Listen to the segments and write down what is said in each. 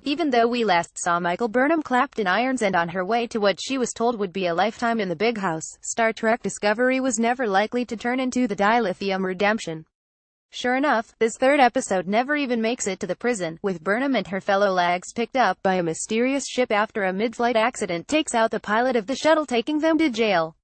Even though we last saw Michael Burnham clapped in irons and on her way to what she was told would be a lifetime in the big house, Star Trek Discovery was never likely to turn into the dilithium redemption. Sure enough, this third episode never even makes it to the prison, with Burnham and her fellow lags picked up by a mysterious ship after a mid-flight accident takes out the pilot of the shuttle taking them to jail.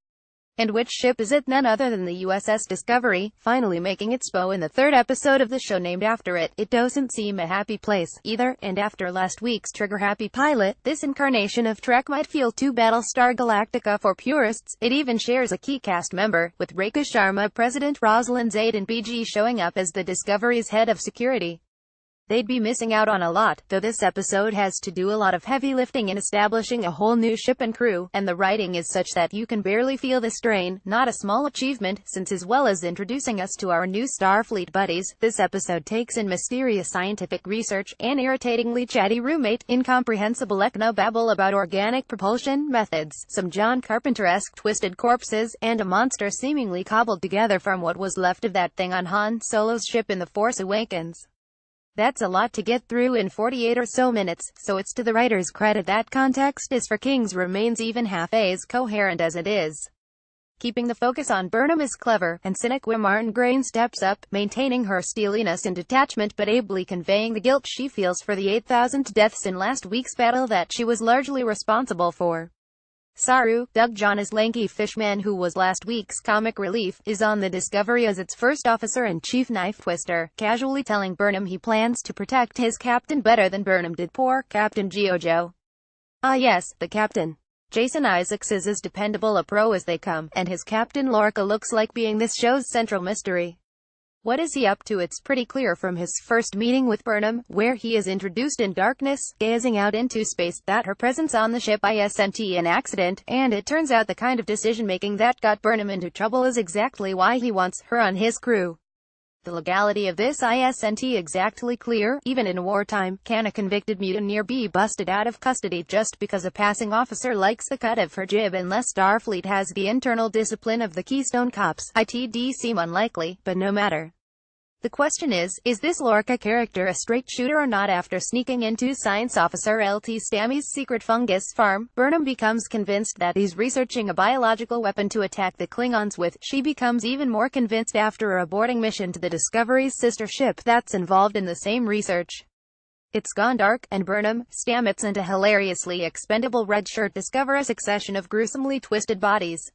And which ship is it? None other than the USS Discovery, finally making its bow in the third episode of the show named after it. It doesn't seem a happy place, either, and after last week's trigger-happy pilot, this incarnation of Trek might feel too Battlestar Galactica for purists. It even shares a key cast member, with Rekha Sharma, President Rosalind Zaid and BG showing up as the Discovery's head of security. They'd be missing out on a lot, though this episode has to do a lot of heavy lifting in establishing a whole new ship and crew, and the writing is such that you can barely feel the strain. Not a small achievement, since as well as introducing us to our new Starfleet buddies, this episode takes in mysterious scientific research, an irritatingly chatty roommate, incomprehensible echnobabble about organic propulsion methods, some John Carpenter-esque twisted corpses, and a monster seemingly cobbled together from what was left of that thing on Han Solo's ship in The Force Awakens. That's a lot to get through in 48 or so minutes, so it's to the writer's credit that Context is for Kings remains even half-as coherent as it is. Keeping the focus on Burnham is clever, and cynic where Martin Grain steps up, maintaining her steeliness and detachment but ably conveying the guilt she feels for the 8,000 deaths in last week's battle that she was largely responsible for. Saru, Doug John as lanky fishman who was last week's comic relief, is on the Discovery as its first officer and chief knife twister, casually telling Burnham he plans to protect his captain better than Burnham did. Poor Captain Georgiou. Ah yes, the captain. Jason Isaacs is as dependable a pro as they come, and his captain Lorca looks like being this show's central mystery. What is he up to? It's pretty clear from his first meeting with Burnham, where he is introduced in darkness, gazing out into space, that her presence on the ship isn't an accident, and it turns out the kind of decision-making that got Burnham into trouble is exactly why he wants her on his crew. The legality of this isn't exactly clear. Even in wartime, can a convicted mutineer be busted out of custody just because a passing officer likes the cut of her jib? Unless Starfleet has the internal discipline of the Keystone Cops, it'd seem unlikely, but no matter. The question is this Lorca character a straight shooter or not? After sneaking into Science Officer L.T. Stammy's secret fungus farm, Burnham becomes convinced that he's researching a biological weapon to attack the Klingons with. She becomes even more convinced after a boarding mission to the Discovery's sister ship that's involved in the same research. It's gone dark, and Burnham, Stamets and a hilariously expendable red shirt discover a succession of gruesomely twisted bodies.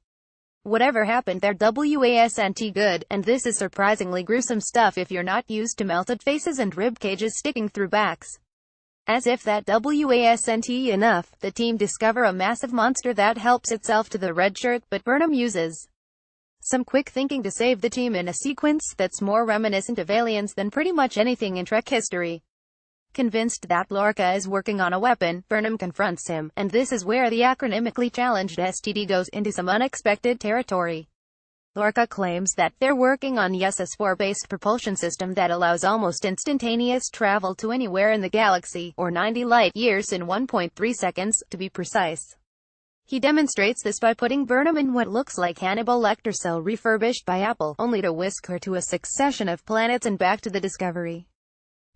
Whatever happened there wasn't good, and this is surprisingly gruesome stuff if you're not used to melted faces and rib cages sticking through backs. As if that wasn't enough, the team discover a massive monster that helps itself to the red shirt, but Burnham uses some quick thinking to save the team in a sequence that's more reminiscent of Aliens than pretty much anything in Trek history. Convinced that Lorca is working on a weapon, Burnham confronts him, and this is where the acronymically challenged STD goes into some unexpected territory. Lorca claims that they're working on a S4-based propulsion system that allows almost instantaneous travel to anywhere in the galaxy, or 90 light-years in 1.3 seconds, to be precise. He demonstrates this by putting Burnham in what looks like Hannibal Lecter cell refurbished by Apple, only to whisk her to a succession of planets and back to the Discovery.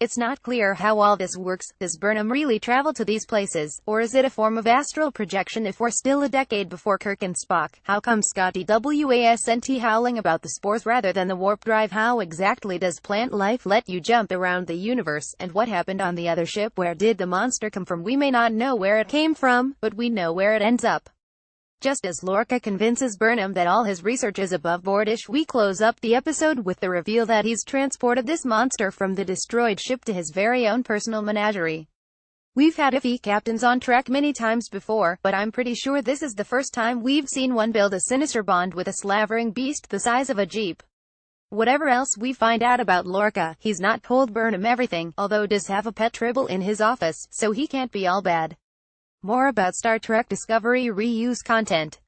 It's not clear how all this works. Does Burnham really travel to these places, or is it a form of astral projection? If we're still a decade before Kirk and Spock, how come Scotty wasn't howling about the spores rather than the warp drive? How exactly does plant life let you jump around the universe, and what happened on the other ship? Where did the monster come from? We may not know where it came from, but we know where it ends up. Just as Lorca convinces Burnham that all his research is above-boardish, we close up the episode with the reveal that he's transported this monster from the destroyed ship to his very own personal menagerie. We've had iffy captains on Trek many times before, but I'm pretty sure this is the first time we've seen one build a sinister bond with a slavering beast the size of a jeep. Whatever else we find out about Lorca, he's not told Burnham everything, although does have a pet tribble in his office, so he can't be all bad. More about Star Trek Discovery reuse content.